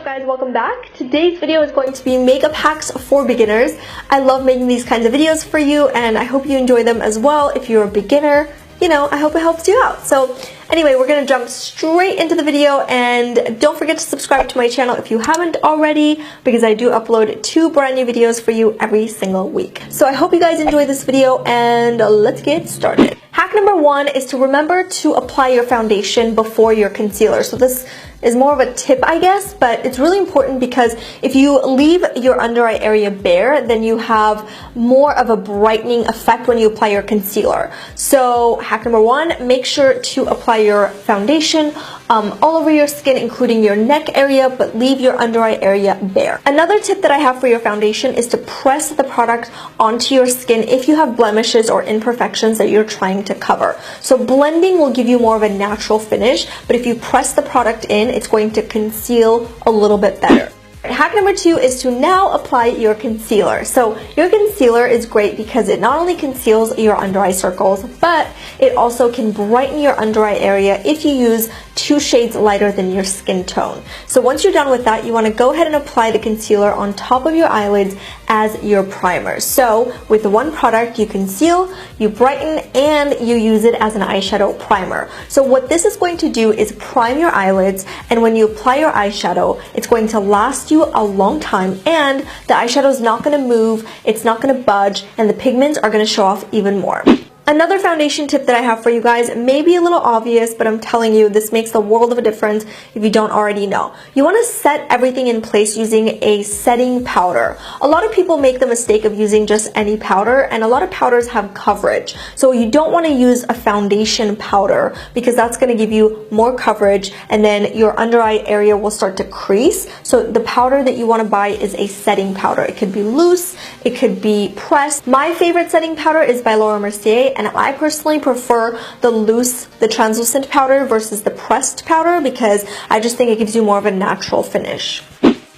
guys, welcome back. Today's video is going to be makeup hacks for beginners. I love making these kinds of videos for you and I hope you enjoy them as well. If you're a beginner, I hope it helps you out. So anyway, we're gonna jump straight into the video, and don't forget to subscribe to my channel if you haven't already, because I do upload 2 brand new videos for you every single week. So I hope you guys enjoy this video, and let's get started. Hack number 1 is to remember to apply your foundation before your concealer. So this is more of a tip, I guess, but it's really important because if you leave your under eye area bare, then you have more of a brightening effect when you apply your concealer. So hack number 1, make sure to apply your foundation all over your skin, including your neck area, but leave your under eye area bare. Another tip that I have for your foundation is to press the product onto your skin if you have blemishes or imperfections that you're trying to cover. So blending will give you more of a natural finish, but if you press the product in, it's going to conceal a little bit better. Hack number 2 is to now apply your concealer. So your concealer is great because it not only conceals your under eye circles, but it also can brighten your under eye area if you use 2 shades lighter than your skin tone. So once you're done with that, you want to go ahead and apply the concealer on top of your eyelids as your primer. So with the one product, you conceal, you brighten, and you use it as an eyeshadow primer. So what this is going to do is prime your eyelids, and when you apply your eyeshadow, it's going to last you a long time, and the eyeshadow is not going to move, it's not going to budge, and the pigments are going to show off even more. Another foundation tip that I have for you guys may be a little obvious, but I'm telling you, this makes a world of a difference if you don't already know. You want to set everything in place using a setting powder. A lot of people make the mistake of using just any powder, and a lot of powders have coverage. So you don't want to use a foundation powder because that's going to give you more coverage, and then your under eye area will start to crease. So the powder that you want to buy is a setting powder. It could be loose, it could be pressed. My favorite setting powder is by Laura Mercier, and I personally prefer the loose, the translucent powder versus the pressed powder because I just think it gives you more of a natural finish.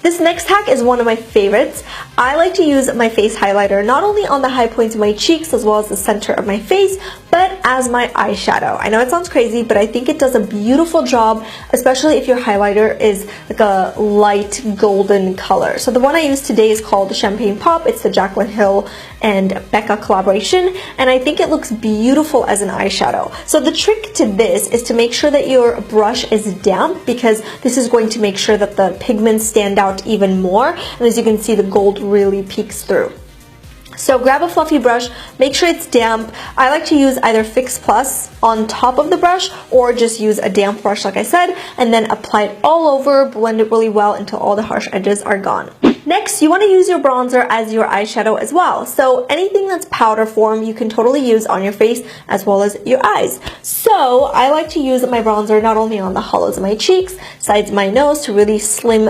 This next hack is one of my favorites. I like to use my face highlighter not only on the high points of my cheeks as well as the center of my face, but as my eyeshadow. I know it sounds crazy, but I think it does a beautiful job, especially if your highlighter is like a light golden color. So the one I use today is called Champagne Pop. It's the Jaclyn Hill and Becca collaboration, and I think it looks beautiful as an eyeshadow. So the trick to this is to make sure that your brush is damp, because this is going to make sure that the pigments stand out even more, and as you can see, the gold really peeks through. So grab a fluffy brush, make sure it's damp. I like to use either Fix Plus on top of the brush or just use a damp brush like I said, and then apply it all over, blend it really well until all the harsh edges are gone. Next, you want to use your bronzer as your eyeshadow as well. So anything that's powder form, you can totally use on your face as well as your eyes. So I like to use my bronzer not only on the hollows of my cheeks, sides of my nose to really slim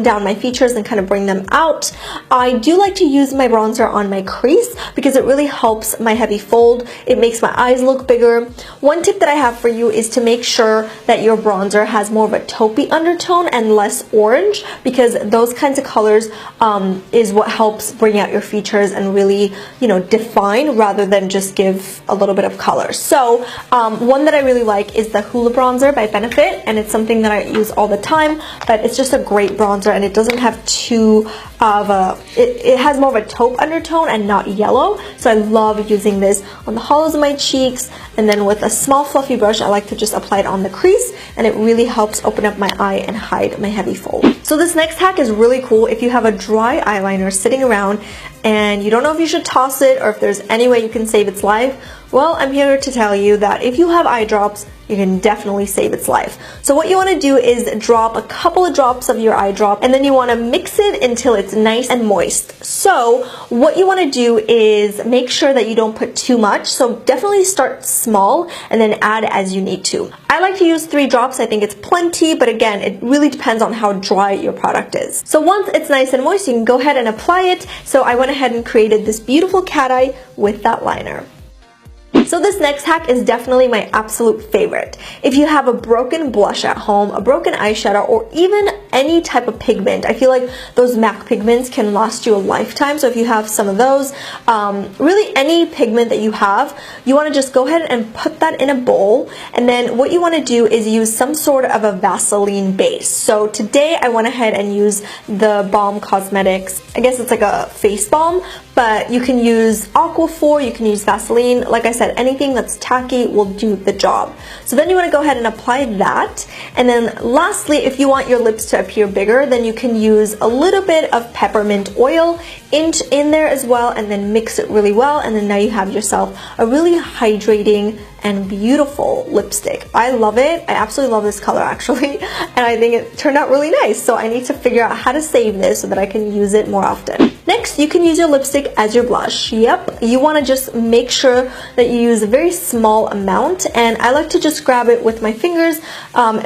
down my features and kind of bring them out. I do like to use my bronzer on my crease because it really helps my heavy fold. It makes my eyes look bigger. One tip that I have for you is to make sure that your bronzer has more of a taupey undertone and less orange, because those kinds of colors is what helps bring out your features and really, define rather than just give a little bit of color. So one that I really like is the Hoola bronzer by Benefit, and it's something that I use all the time, but it's just a great bronzer, and it doesn't have too of a, it has more of a taupe undertone and not yellow. So I love using this on the hollows of my cheeks, and then with a small fluffy brush I like to just apply it on the crease, and it really helps open up my eye and hide my heavy fold. So this next hack is really cool if you have a dry eyeliner sitting around and you don't know if you should toss it or if there's any way you can save its life. Well, I'm here to tell you that if you have eye drops, you can definitely save its life. So what you want to do is drop a couple of drops of your eye drop, and then you want to mix it until it's nice and moist. So what you want to do is make sure that you don't put too much. So definitely start small and then add as you need to. I like to use 3 drops. I think it's plenty, but again, it really depends on how dry your product is. So once it's nice and moist, you can go ahead and apply it. So I went ahead and created this beautiful cat eye with that liner. So this next hack is definitely my absolute favorite. If you have a broken blush at home, a broken eyeshadow, or even any type of pigment, I feel like those MAC pigments can last you a lifetime. So if you have some of those, really any pigment that you have, you want to just go ahead and put that in a bowl. And then what you want to do is use some sort of a Vaseline base. So today I went ahead and used the Balm Cosmetics. I guess it's like a face balm, but you can use Aquaphor, you can use Vaseline. Like I said, anything that's tacky will do the job. So then you want to go ahead and apply that. And then lastly, if you want your lips to appear bigger, then you can use a little bit of peppermint oil in there as well, and then mix it really well. And then now you have yourself a really hydrating and beautiful lipstick. I love it. I absolutely love this color actually, and I think it turned out really nice. So I need to figure out how to save this so that I can use it more often. Next, you can use your lipstick as your blush. Yep, you want to just make sure that you use a very small amount, and I like to just grab it with my fingers,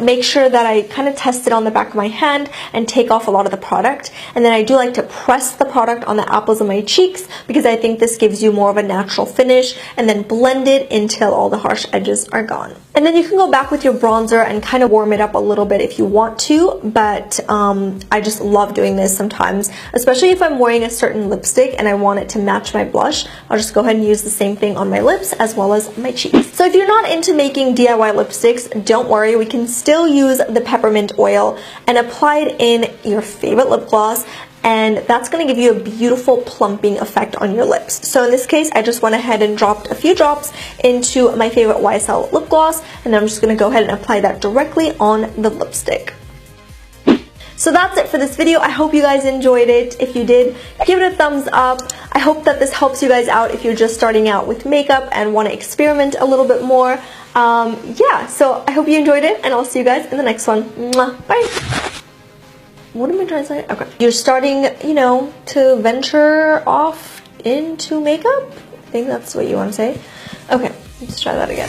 make sure that I kind of test it on the back of my hand and take off a lot of the product. And then I do like to press the product on the apples of my cheeks because I think this gives you more of a natural finish, and then blend it until all the harsh edges are gone. And then you can go back with your bronzer and kind of warm it up a little bit if you want to, but I just love doing this sometimes, especially if I'm wearing a certain lipstick and I want it to match my blush. I'll just go ahead and use the same thing on my lips as well as my cheeks. So if you're not into making DIY lipsticks, don't worry, we can still use the peppermint oil and apply it in your favorite lip gloss, and that's going to give you a beautiful plumping effect on your lips. So in this case, I just went ahead and dropped a few drops into my favorite YSL lip gloss, and then I'm just going to go ahead and apply that directly on the lipstick. So that's it for this video. I hope you guys enjoyed it. If you did, give it a thumbs up. I hope that this helps you guys out if you're just starting out with makeup and want to experiment a little bit more. Yeah, so I hope you enjoyed it, and I'll see you guys in the next one. Mwah. Bye! What am I trying to say? Okay. You're starting, you know, to venture off into makeup? I think that's what you want to say. Okay, let's try that again.